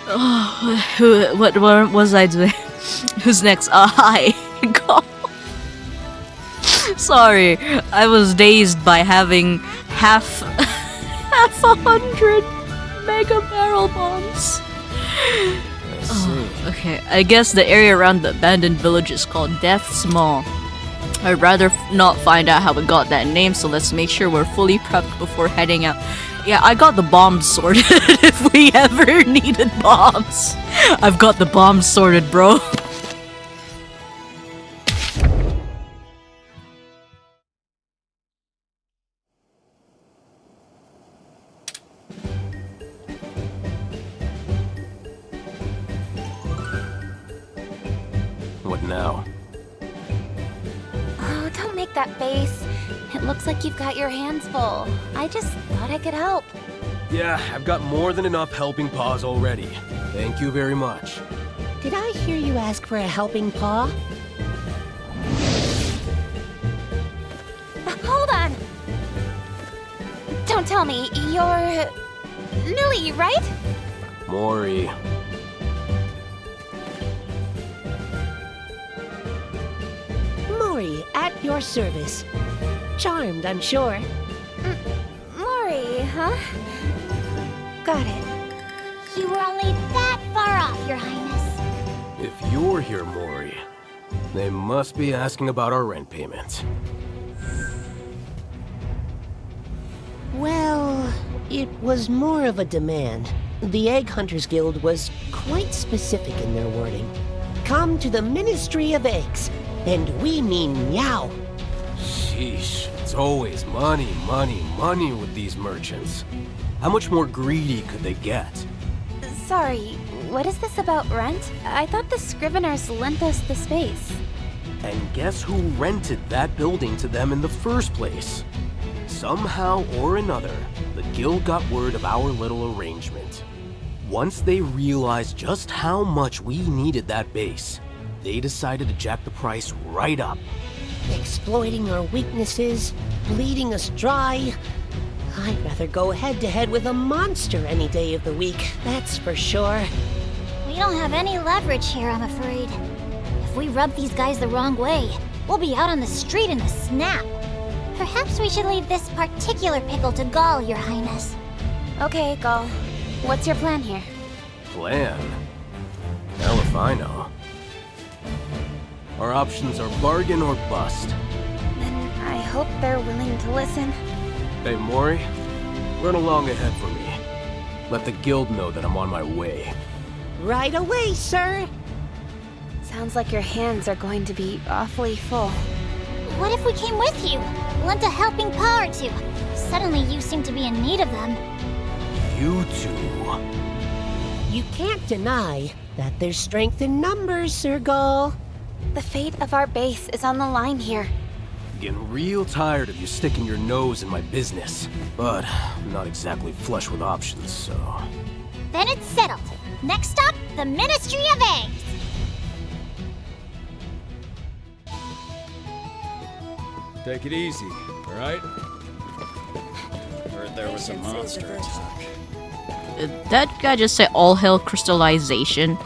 What was I doing? Who's next? Hi. Go. Sorry, I was dazed by having half half 100 mega barrel bombs. I see. Okay, I guess the area around the abandoned village is called Death's Maw. I'd rather not find out how we got that name, so let's make sure we're fully prepped before heading out. Yeah, I got the bombs sorted if we ever needed bombs. I've got the bombs sorted, bro. What now? Oh, don't make that face. It looks like you've got your hands full. I just thought I could help. Yeah, I've got more than enough helping paws already. Thank you very much. Did I hear you ask for a helping paw? Hold on! Don't tell me, you're... Lily, right? Mori. Mori, at your service. Charmed, I'm sure. Mori, huh? Got it. You were only that far off, Your Highness. If you're here, Mori, they must be asking about our rent payment. Well, it was more of a demand. The Egg Hunters Guild was quite specific in their wording. Come to the Ministry of Eggs, and we mean meow. Sheesh, it's always money, money, money with these merchants. How much more greedy could they get? Sorry, what is this about rent? I thought the Scriveners lent us the space. And guess who rented that building to them in the first place? Somehow or another, the guild got word of our little arrangement. Once they realized just how much we needed that base, they decided to jack the price right up. Exploiting our weaknesses, bleeding us dry. I'd rather go head-to-head with a monster any day of the week, that's for sure. We don't have any leverage here, I'm afraid. If we rub these guys the wrong way, we'll be out on the street in a snap. Perhaps we should leave this particular pickle to Gall, Your Highness. Okay, Gull. What's your plan here? Plan? Hell if I know. Our options are bargain or bust. Then I hope they're willing to listen. Hey, Mori, run along ahead for me. Let the guild know that I'm on my way. Right away, sir. Sounds like your hands are going to be awfully full. What if we came with you? Lent a helping paw or two. Suddenly you seem to be in need of them. You two. You can't deny that there's strength in numbers, Sir Gull. The fate of our base is on the line here. Getting real tired of you sticking your nose in my business. But I'm not exactly flush with options, so... Then it's settled. Next stop, the Ministry of Eggs. Take it easy, alright? Heard there was a monster attack. Did that guy just say all hell crystallization?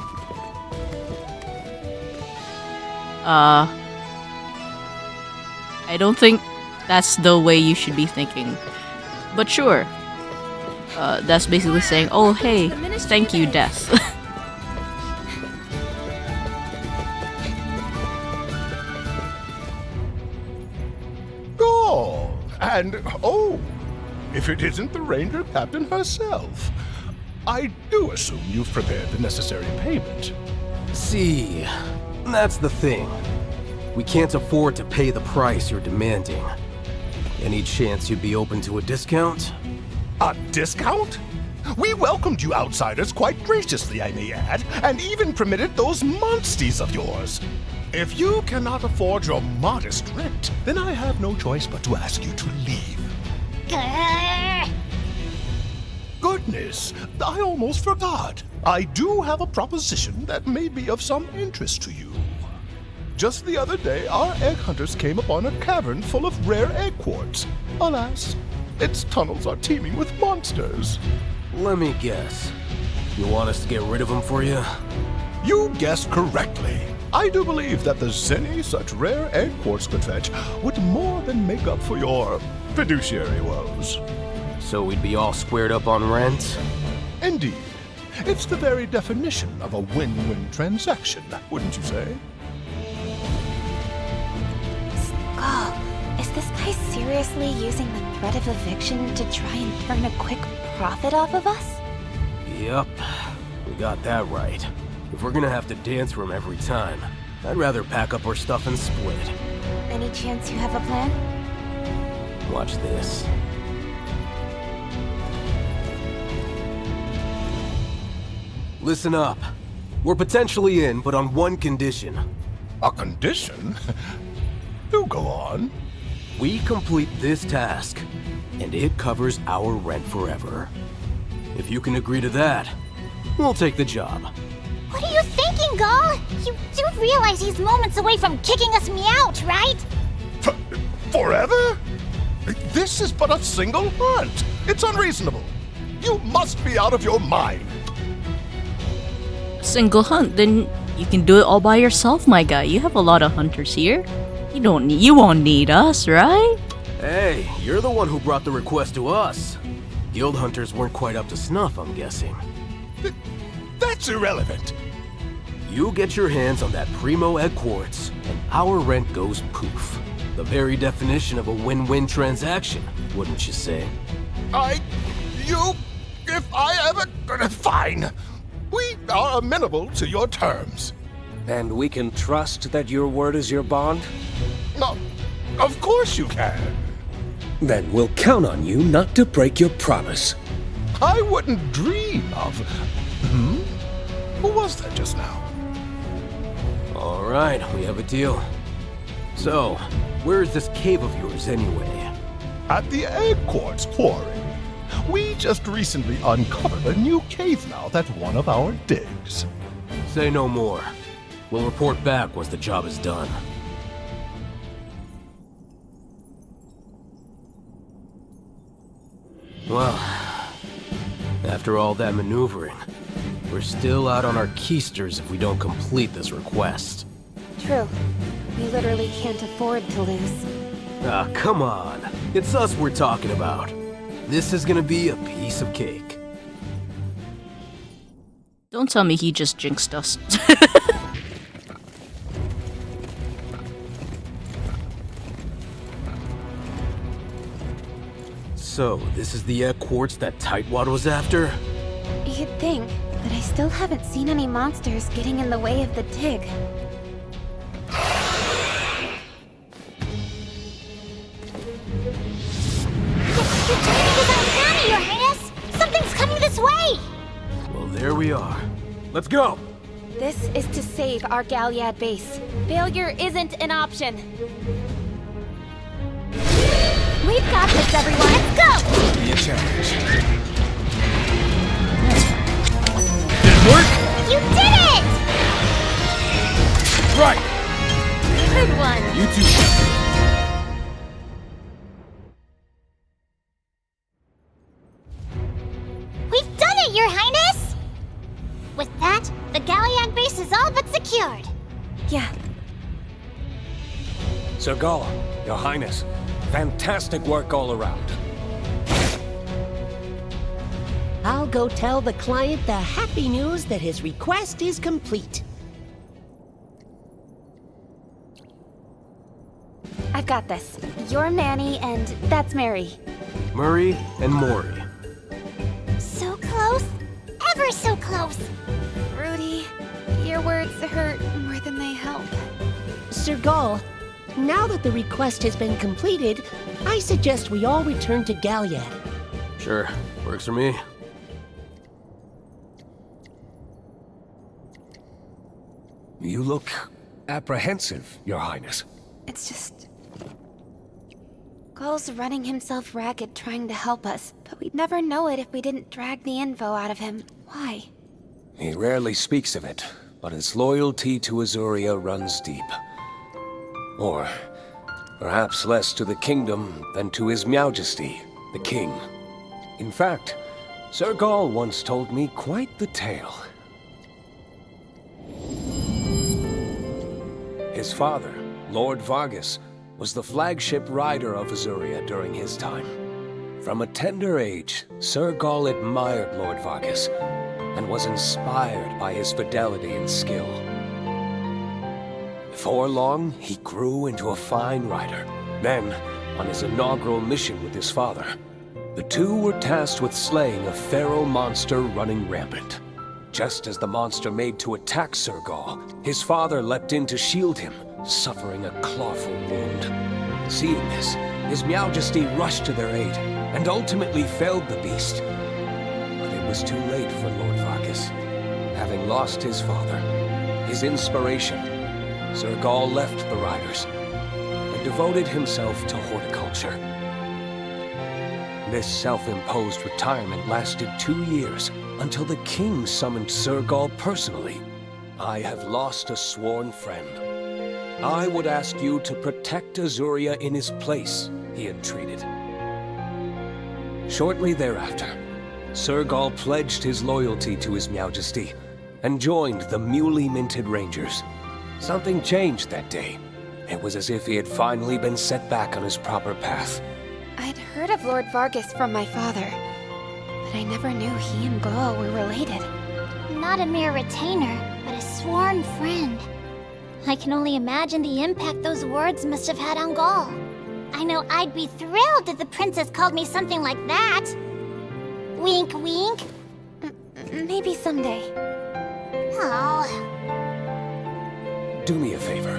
I don't think that's the way you should be thinking. But sure. That's basically saying, oh hey, thank you, death. Gall! And, oh, if it isn't the Ranger Captain herself. I do assume you've prepared the necessary payment. See, that's the thing. We can't afford to pay the price you're demanding. Any chance you'd be open to a discount? A discount? We welcomed you outsiders quite graciously, I may add, and even permitted those monsties of yours. If you cannot afford your modest rent, then I have no choice but to ask you to leave. Grrr. Goodness, I almost forgot. I do have a proposition that may be of some interest to you. Just the other day, our egg hunters came upon a cavern full of rare egg quartz. Alas, its tunnels are teeming with monsters. Let me guess. You want us to get rid of him for you? You guessed correctly. I do believe that the Zenny such rare egg quartz could fetch would more than make up for your fiduciary woes. So we'd be all squared up on rent? Indeed. It's the very definition of a win-win transaction, wouldn't you say? Skull, is this guy seriously using the threat of eviction to try and turn a quick profit off of us? Yup. We got that right. If we're gonna have to dance for him every time, I'd rather pack up our stuff and split. Any chance you have a plan? Watch this. Listen up. We're potentially in, but on one condition. A condition? Do go on. We complete this task, and it covers our rent forever. If you can agree to that, we'll take the job. What are you thinking, Gull? You do realize he's moments away from kicking us meout, right? Forever? This is but a single hunt. It's unreasonable. You must be out of your mind. Single hunt, then you can do it all by yourself, my guy. You have a lot of hunters here. You won't need us, right? Hey, you're the one who brought the request to us. Guild hunters weren't quite up to snuff, I'm guessing. That's irrelevant. You get your hands on that primo egg quartz, and our rent goes poof. The very definition of a win-win transaction, wouldn't you say? If I ever... Fine. We are amenable to your terms. And we can trust that your word is your bond? No, of course you can. Then we'll count on you not to break your promise. I wouldn't dream of... Who was that just now? All right, we have a deal. So, where is this cave of yours anyway? At the egg quartz quarry. We just recently uncovered a new cave mouth at one of our digs. Say no more. We'll report back once the job is done. Well, after all that maneuvering, we're still out on our keisters if we don't complete this request. True. We literally can't afford to lose. Ah, come on. It's us we're talking about. This is gonna be a piece of cake. Don't tell me he just jinxed us. So, this is the egg quartz that Tightwad was after? You'd think, but I still haven't seen any monsters getting in the way of the dig. Your timing is uncanny, Your Highness! Something's coming this way! Well, there we are. Let's go! This is to save our Galliad base. Failure isn't an option. We've got this, everyone! Let's go! Be a challenge. Did it work? You did it! Right! Good one! You two. We've done it, Your Highness! With that, the Galliad base is all but secured. Yeah, Sir Gala, Your Highness, fantastic work all around. I'll go tell the client the happy news that his request is complete. I've got this. You're Manny, and that's Mary. Murray and Maury. So close. Ever so close. Rudy, your words hurt more than they help. Sir Gall, now that the request has been completed, I suggest we all return to Galliad. Sure, works for me. You look apprehensive, Your Highness. It's just... Gull's running himself ragged trying to help us, but we'd never know it if we didn't drag the info out of him. Why? He rarely speaks of it, but his loyalty to Azuria runs deep. Or perhaps less to the kingdom than to His Majesty, the King. In fact, Sir Gaul once told me quite the tale. His father, Lord Vargas, was the flagship rider of Azuria during his time. From a tender age, Sir Gaul admired Lord Vargas and was inspired by his fidelity and skill. Before long, he grew into a fine rider. Then, on his inaugural mission with his father, the two were tasked with slaying a feral monster running rampant. Just as the monster made to attack Sir Gaul, his father leapt in to shield him, suffering a clawful wound. Seeing this, His Majesty rushed to their aid, and ultimately felled the beast. But it was too late for Lord Vargas. Having lost his father, his inspiration, Sir Gaul left the riders, and devoted himself to horticulture. This self-imposed retirement lasted 2 years, until the king summoned Sir Gaul personally. I have lost a sworn friend. I would ask you to protect Azuria in his place, he entreated. Shortly thereafter, Sir Gaul pledged his loyalty to His Majesty and joined the newly minted Rangers. Something changed that day. It was as if he had finally been set back on his proper path. I'd heard of Lord Vargas from my father, but I never knew he and Gaul were related. Not a mere retainer, but a sworn friend. I can only imagine the impact those words must have had on Gaul. I know I'd be thrilled if the princess called me something like that. Wink, wink. Maybe someday. Oh. Do me a favor.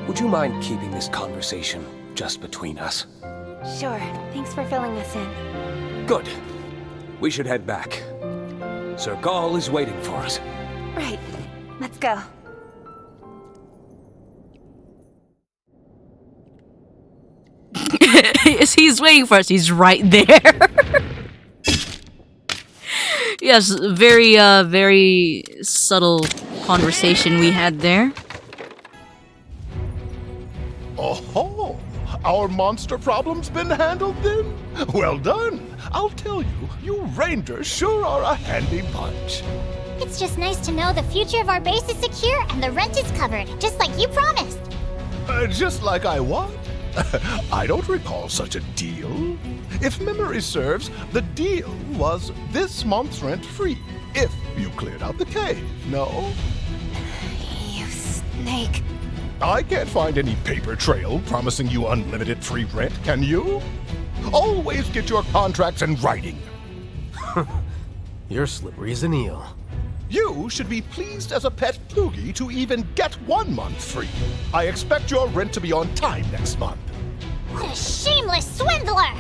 Would you mind keeping this conversation just between us? Sure. Thanks for filling us in. Good. We should head back. Sir Gaul is waiting for us. Right. Let's go. He's waiting for us. He's right there. Yes, very subtle conversation we had there. Oh, our monster problem's been handled then? Well done. I'll tell you, you Rangers sure are a handy bunch. It's just nice to know the future of our base is secure and the rent is covered, just like you promised. Just like I what? I don't recall such a deal. If memory serves, the deal was this month's rent free, if you cleared out the cave, no? You snake. I can't find any paper trail promising you unlimited free rent, can you? Always get your contracts in writing. You're slippery as an eel. You should be pleased as a pet ploogie to even get 1 month free. I expect your rent to be on time next month. What a shameless swindler!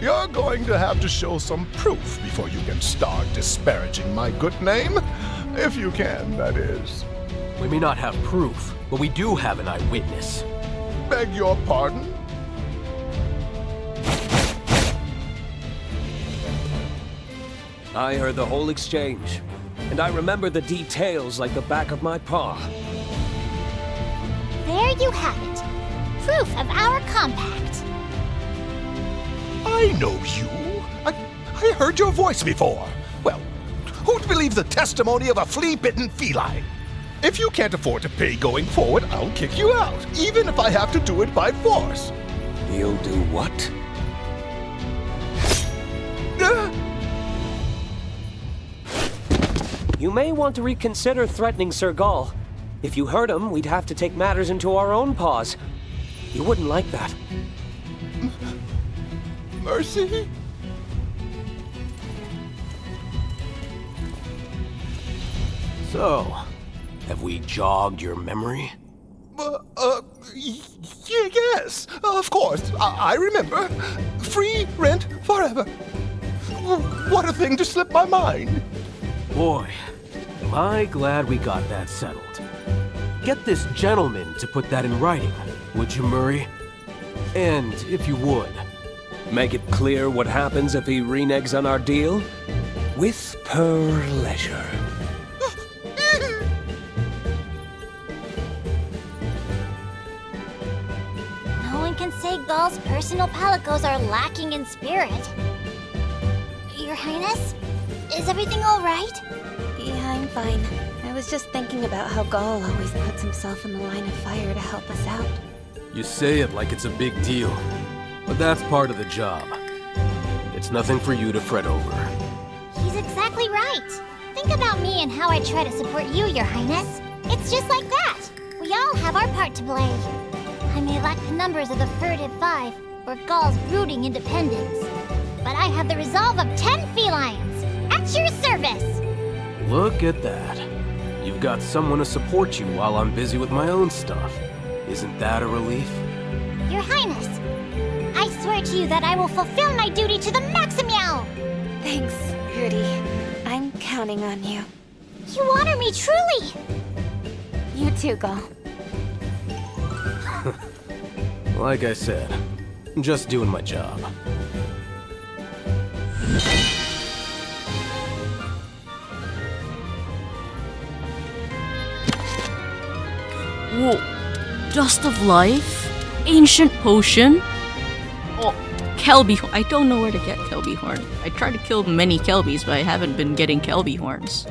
You're going to have to show some proof before you can start disparaging my good name. If you can, that is. We may not have proof, but we do have an eyewitness. Beg your pardon? I heard the whole exchange, and I remember the details like the back of my paw. There you have it. Proof of our compact. I know you. I heard your voice before. Well, who'd believe the testimony of a flea-bitten feline? If you can't afford to pay going forward, I'll kick you out, even if I have to do it by force. You'll do what? You may want to reconsider threatening Sir Gaul. If you hurt him, we'd have to take matters into our own paws. He wouldn't like that. Mercy? So, have we jogged your memory? Yes, of course. I remember. Free rent forever. What a thing to slip my mind. Boy, am I glad we got that settled. Get this gentleman to put that in writing, would you, Murray? And if you would, make it clear what happens if he reneges on our deal? With pleasure. No one can say Gaul's personal palicos are lacking in spirit. Your Highness? Is everything alright? Yeah, I'm fine. I was just thinking about how Gaul always puts himself in the line of fire to help us out. You say it like it's a big deal, but that's part of the job. It's nothing for you to fret over. He's exactly right. Think about me and how I try to support you, Your Highness. It's just like that. We all have our part to play. I may lack the numbers of the furtive 5, or Gaul's brooding independence, but I have the resolve of 10 felines. At your service! Look at that. You've got someone to support you while I'm busy with my own stuff. Isn't that a relief? Your Highness, I swear to you that I will fulfill my duty to the maximum! Thanks, Rudy. I'm counting on you. You honor me truly! You too, Gaul. Like I said, just doing my job. Whoa. Dust of Life? Ancient Potion? Oh, Kelby. I don't know where to get Kelby Horn. I tried to kill many Kelbys, but I haven't been getting Kelby Horns.